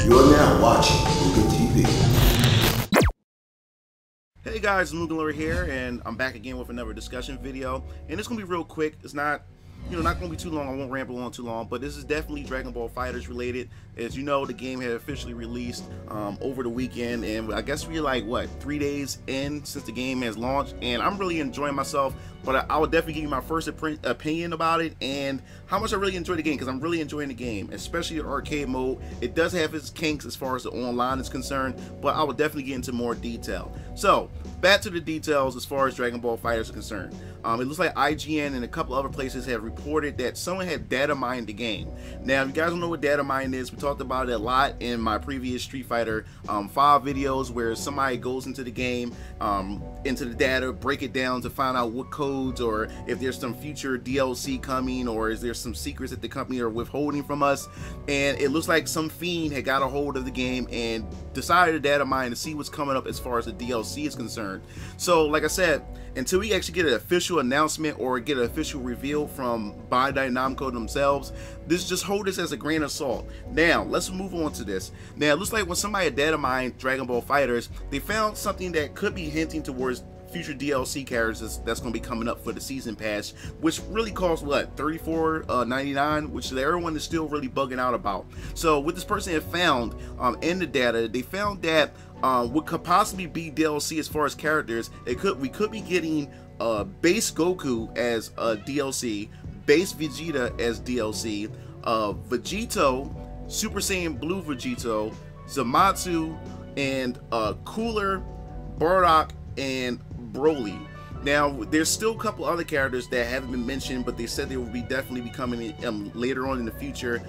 You are now watching Mugen TV. Hey guys, MugenLord here, and I'm back again with another discussion video. And it's gonna be real quick. It's not, not gonna be too long. I won't ramble on too long, but this is definitely Dragon Ball FighterZ related. As you know, the game had officially released over the weekend, and I guess we're like, what, 3 days in since the game has launched, and I'm really enjoying myself. But I would definitely give you my first opinion about it and how much I really enjoy the game, because I'm really enjoying the game, especially the arcade mode. It does have its kinks as far as the online is concerned, but I will definitely get into more detail. So, back to the details as far as Dragon Ball FighterZ is concerned. It looks like IGN and a couple other places have reported that someone had data mined the game. Now, if you guys don't know what data mine is, we talked about it a lot in my previous Street Fighter 5 videos, where somebody goes into the game, into the data, break it down to find out what codes, or if there's some future DLC coming, or is there some secrets that the company are withholding from us. And it looks like some fiend had got a hold of the game and decided to data mine to see what's coming up as far as the DLC is concerned. So, like I said, until we actually get an official announcement or get an official reveal from BandiNamco themselves, just hold this as a grain of salt. Now, let's move on to this. Now, it looks like when somebody data mined Dragon Ball FighterZ, they found something that could be hinting towards future DLC characters that's going to be coming up for the season pass, which really costs what, $34.99, which everyone is still really bugging out about. So what this person had found in the data, they found that what could possibly be DLC as far as characters, we could be getting base Goku as a DLC, base Vegeta as DLC, Vegito, Super Saiyan Blue Vegito, Zamasu, and Cooler, Bardock, and Broly. Now, there's still a couple other characters that haven't been mentioned, but they said they will be definitely be coming later on in the future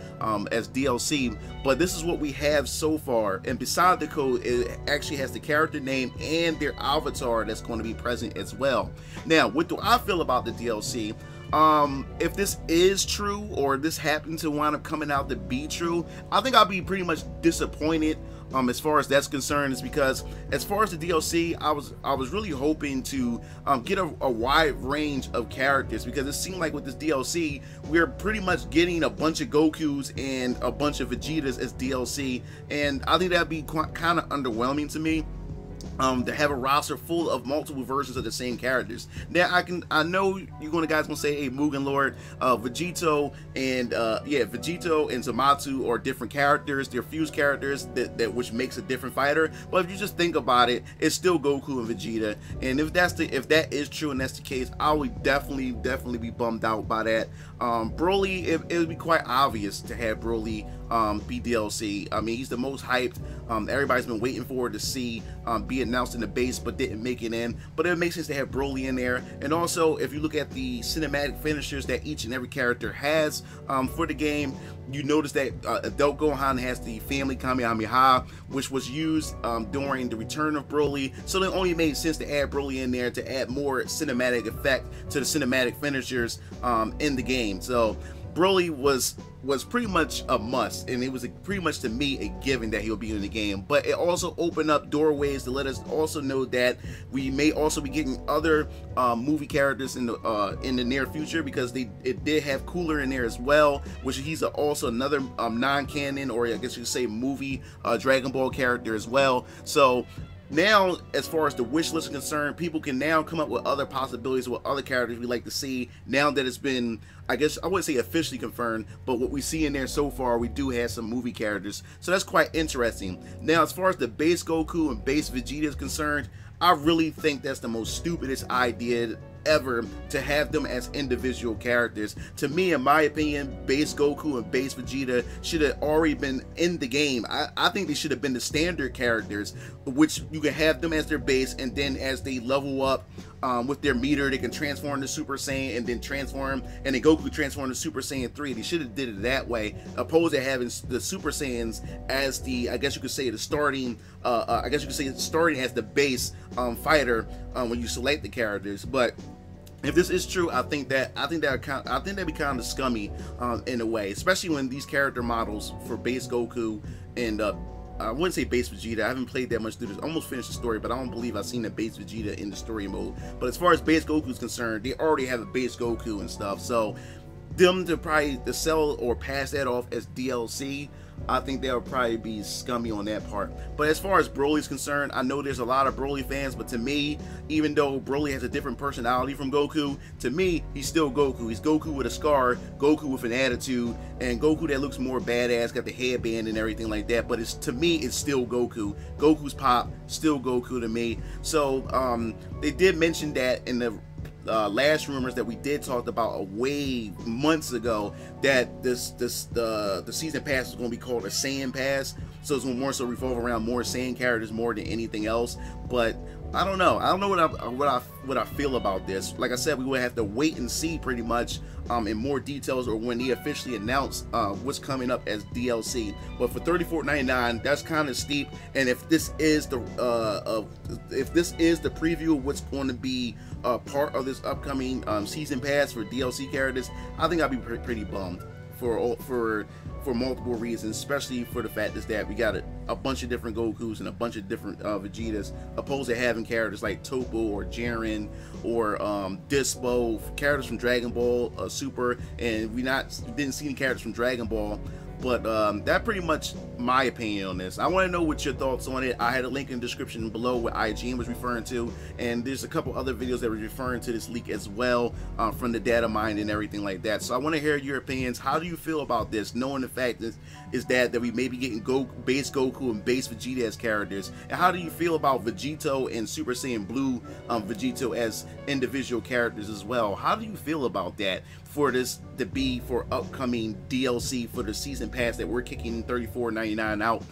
as DLC. But this is what we have so far, and beside the code, it actually has the character name and their avatar that's going to be present as well. Now, what do I feel about the DLC? If this is true, or this happened to wind up coming out to be true, I think I'll be pretty much disappointed as far as that's concerned. Is because as far as the DLC, I was really hoping to get a wide range of characters, because it seemed like with this DLC we're pretty much getting a bunch of Gokus and a bunch of Vegetas as DLC, and I think that'd be kind of underwhelming to me. To have a roster full of multiple versions of the same characters. Now, I know you're guys gonna say, hey, MugenLord, Vegito and Vegito and Zamasu are different characters. They're fused characters that which makes a different fighter. But if you just think about it, it's still Goku and Vegeta. And if that is true and that's the case, I would definitely be bummed out by that. Broly, it would be quite obvious to have Broly be DLC. I mean, he's the most hyped. Everybody's been waiting for to see be announced in the base, but didn't make it in. But it makes sense to have Broly in there. And also, if you look at the cinematic finishers that each and every character has for the game, you notice that Adult Gohan has the Family Kamehameha, which was used during the return of Broly. So it only made sense to add Broly in there to add more cinematic effect to the cinematic finishers in the game. So Broly was pretty much a must, and it was pretty much, to me, a given that he'll be in the game. But it also opened up doorways to let us also know that we may also be getting other movie characters in the near future, because it did have Cooler in there as well, which he's also another non-canon, or I guess you could say movie Dragon Ball character as well. So now, as far as the wish list is concerned, people can now come up with other possibilities with other characters we like to see, now that it's been, I guess I wouldn't say officially confirmed, but what we see in there so far, we do have some movie characters, so that's quite interesting. Now, as far as the base Goku and base Vegeta is concerned, I really think that's the most stupidest idea ever, to have them as individual characters. To me, in my opinion, base Goku and base Vegeta should have already been in the game. I think they should have been the standard characters, which you can have them as their base, and then as they level up with their meter, they can transform to Super Saiyan, and then transform, and then Goku transform to Super Saiyan 3. They should have did it that way, opposed to having the Super Saiyans as the, I guess you could say, the starting, starting as the base fighter when you select the characters. But if this is true, I think that'd be kind of scummy in a way, especially when these character models for base Goku and I wouldn't say base Vegeta. I haven't played that much through this. Almost finished the story, but I don't believe I've seen a base Vegeta in the story mode. But as far as base Goku is concerned, they already have a base Goku and stuff. So them to probably to sell or pass that off as DLC, I think they'll probably be scummy on that part. But as far as Broly's concerned, I know there's a lot of Broly fans, but to me, even though Broly has a different personality from Goku, to me, he's still Goku. He's Goku with a scar, Goku with an attitude, and Goku that looks more badass, got the headband and everything like that. But to me, it's still Goku. Goku's pop, still Goku to me. So they did mention that in the last rumors that we did talk about way months ago, that the season pass is going to be called a Saiyan pass, so it's going to more so revolve around more Saiyan characters more than anything else. But I don't know what I feel about this. Like I said, we will have to wait and see pretty much in more details, or when they officially announce what's coming up as DLC. But for $34.99, that's kind of steep. And if this is the preview of what's going to be part of this upcoming season pass for DLC characters, I think I'd be pretty bummed for multiple reasons, especially for the fact is that we got a bunch of different Gokus and a bunch of different Vegetas, opposed to having characters like Toppo or Jiren or Dispo, characters from Dragon Ball Super, and we didn't see any characters from Dragon Ball. But that pretty much my opinion on this. I want to know what your thoughts on it. I had a link in the description below what IGN was referring to, and there's a couple other videos that were referring to this leak as well, from the data mine and everything like that. So I want to hear your opinions. How do you feel about this, knowing the fact that we may be getting base Goku and base Vegeta as characters? And how do you feel about Vegito and Super Saiyan Blue Vegito as individual characters as well? How do you feel about that for this to be for upcoming DLC for the season pass that we're kicking $34.99 out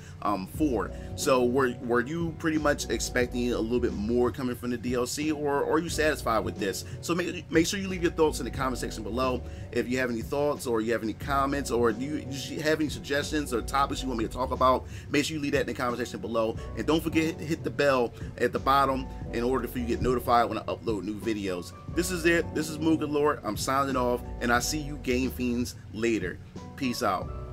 for? So were you pretty much expecting a little bit more coming from the DLC, or are you satisfied with this? So make sure you leave your thoughts in the comment section below. If you have any thoughts, or you have any comments, or you have any suggestions or topics you want me to talk about, make sure you leave that in the comment section below. And don't forget to hit the bell at the bottom in order for you to get notified when I upload new videos. This is it. This is MugenLord. I'm signing off, and I see you Game Fiends later. Peace out.